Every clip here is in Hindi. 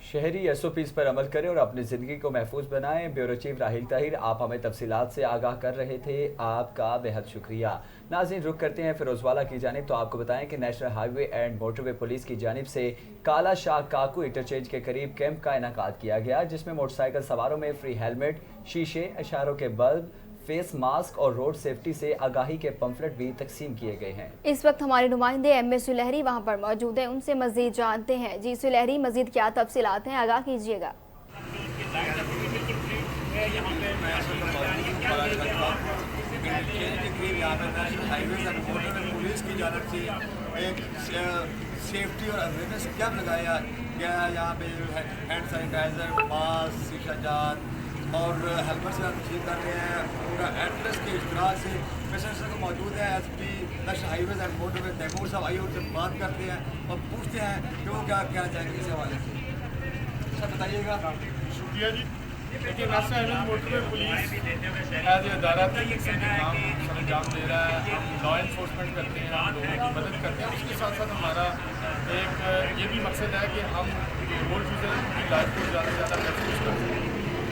शहरी एसओपीज़ पर अमल करें और अपनी ज़िंदगी को महफूज बनाएं। ब्यूरो चीफ राहिल ताहिर आप हमें तफसीलात से आगाह कर रहे थे, आपका बेहद शुक्रिया। नाज़रीन, रुख करते हैं फिरोजवाला की जानिब। तो आपको बताएं कि national highway and motorway police की जानिब से काला शाह काकू इंटरचेंज के करीब कैंप का इनेकाद किया गया, जिसमें मोटरसाइकिल सवारों में फ्री हेलमेट, शीशे, इशारों के बल्ब, फेस मास्क और रोड सेफ्टी से आगाही के पंफलेट भी तकसीम किए गए हैं। इस वक्त हमारे नुमाइंदे एम ए सुलहरी वहाँ पर मौजूद हैं, उनसे मजीद जानते हैं। जी सुलहरी, मजीद क्या तफसीलात हैं, आगाह कीजिएगा। पुलिस की जानब से एक सेफ्टी और अवेयरनेस कैंप लगाया गया है। यहाँ पे हैंड सैनिटाइजर, मास्क, शीशा जान और हेलमेट से तस्वीर कर रहे हैं। पूरा एड्रेस के इश्तराक से पेशेंट को मौजूद है। SP national highways and motorway Taimur साहब आइए उनसे बात करते हैं और पूछते हैं कि वो क्या कहना चाहेंगे इस हवाले से। सर बताइएगा। शुक्रिया जी। देखिए, national highway motorway police as a अदारा काम अंजाम दे रहा है। हम लॉ इन्फोर्समेंट करते हैं, हम लोगों की मदद करते हैं। उसके साथ साथ हमारा एक ये भी मकसद है कि हम रोड यूज़र की लाइफ को ज़्यादा से ज़्यादा महफूज कर सकें।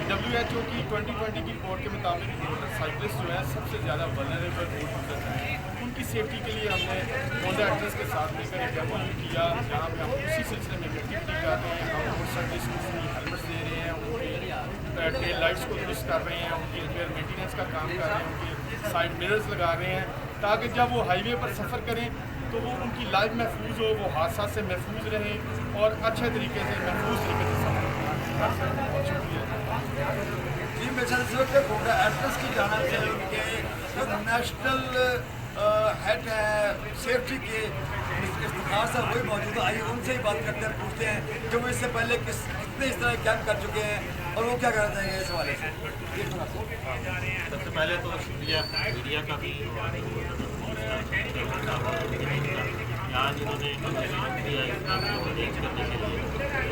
WHO की 2020 की रिपोर्ट के मुताबिक मोटरसाइकिलिस्ट जो है सबसे ज़्यादा वल्नरेबल रोड यूज़र हैं। उनकी सेफ्टी के लिए हमने मोटर एक्ट्रेस के साथ मिलकर एक डेमो किया, जहाँ पे हम उसी सिलसिले में एक्टिविटी कर रहे हैं। हम मोटरसाइकिलिस्ट को फ्री हेलमेट्स दे रहे हैं, उनकी टेल लाइट्स को दुरुस्त कर रहे हैं, उनकी रिपेयर मेंटेनेंस का काम कर रहे हैं, उनके साइड मिरर्स लगा रहे हैं, ताकि जब वो हाईवे पर सफ़र करें तो वो उनकी लाइफ महफूज हो, वो हादसा से महफूज रहें और अच्छे तरीके से महफूज तरीके से सफ़र कर सकें। बहुत शुक्रिया जी। मैं पूरा एड्रेस की जानना चाहिए उनके जो नेशनल हेड है सेफ्टी के इफ्तिखार साहब वही मौजूद है। आइए उनसे ही बात करते हैं, पूछते हैं कि वो इससे पहले कितने इस तरह कैंप कर चुके हैं और वो क्या करना चाहिए इस हवाले से। सबसे पहले तो शुक्रिया मीडिया का भी, आज इन्होंने अरेंज करने के लिए।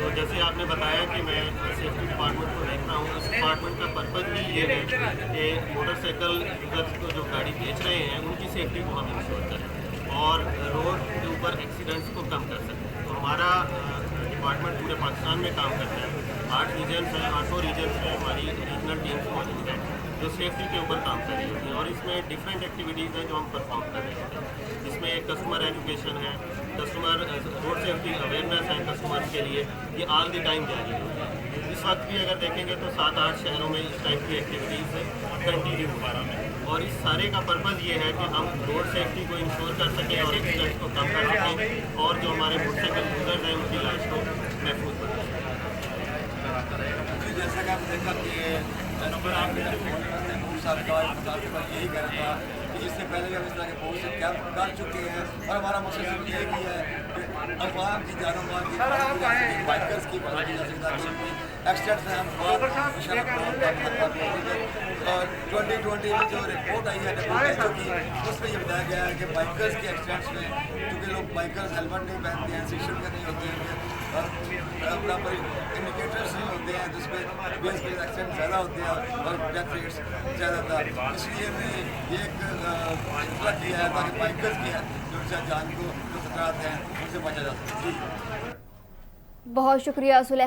तो जैसे आपने बताया कि मैं सेफ्टी डिपार्टमेंट को देखता हूँ, इस डिपार्टमेंट का पर्पज़ भी ये है कि मोटरसाइकिल यूज़र्स को जो गाड़ी बेच रहे हैं उनकी सेफ्टी को हम इंश्योर करें और रोड के ऊपर एक्सीडेंट्स को कम कर सकें। तो हमारा डिपार्टमेंट पूरे पाकिस्तान में काम करता है। 8 रीजन्स हैं, 8 रीजन्स में हमारी रीजनल टीम्स मौजूद है जो सेफ्टी के ऊपर काम कर रही होती है और इसमें डिफरेंट एक्टिविटीज़ हैं जो हम परफॉर्म कर रहे होते हैं। इसमें कस्टमर एजुकेशन है, कस्टमर रोड सेफ्टी अवेयरनेस है कस्टमर के लिए, ये ऑल द टाइम जारी होती है। इस वक्त भी अगर देखेंगे तो 7-8 शहरों में इस टाइप की एक्टिविटीज़ कंटिन्यू हो और इस सारे का पर्पज़ ये है कि हम रोड सेफ्टी को इंश्योर कर सकें और एक्सीडेंट्स को कम कर सकें और जो हमारे मोटरसाइकिल यूज़र्स हैं उनकी लाइफ को महफूज बना सकें। जैसा कि आपने देखा कि यही कहना था कि इससे पहले भी हम इस तरह के बहुत से कैंप कर चुके हैं और हमारा मकसद सिर्फ यही है कि अफवाह की जानो माल की बाइकर्स की मदद की जा सकता है। एक्सीडेंट्स में हम 2020 में जो रिपोर्ट आई है WHO की, उसमें ये बताया गया है कि बाइकर्स के एक्सीडेंट्स में क्योंकि लोग बाइकर्स हेलमेट नहीं पहनते हैं, शीशे के नहीं होते हैं और बराबर इंडिकेटर्स नहीं होते हैं, जिसमें बेस पे एक्सीडेंट ज़्यादा होते हैं और डेथ रेट्स ज़्यादा था। इसलिए हमने ये एक फैसला किया है ताकि बाइकर्स की है जो जान को जो खतरात हैं उनसे बचा जा सके। बहुत शुक्रिया सुलह।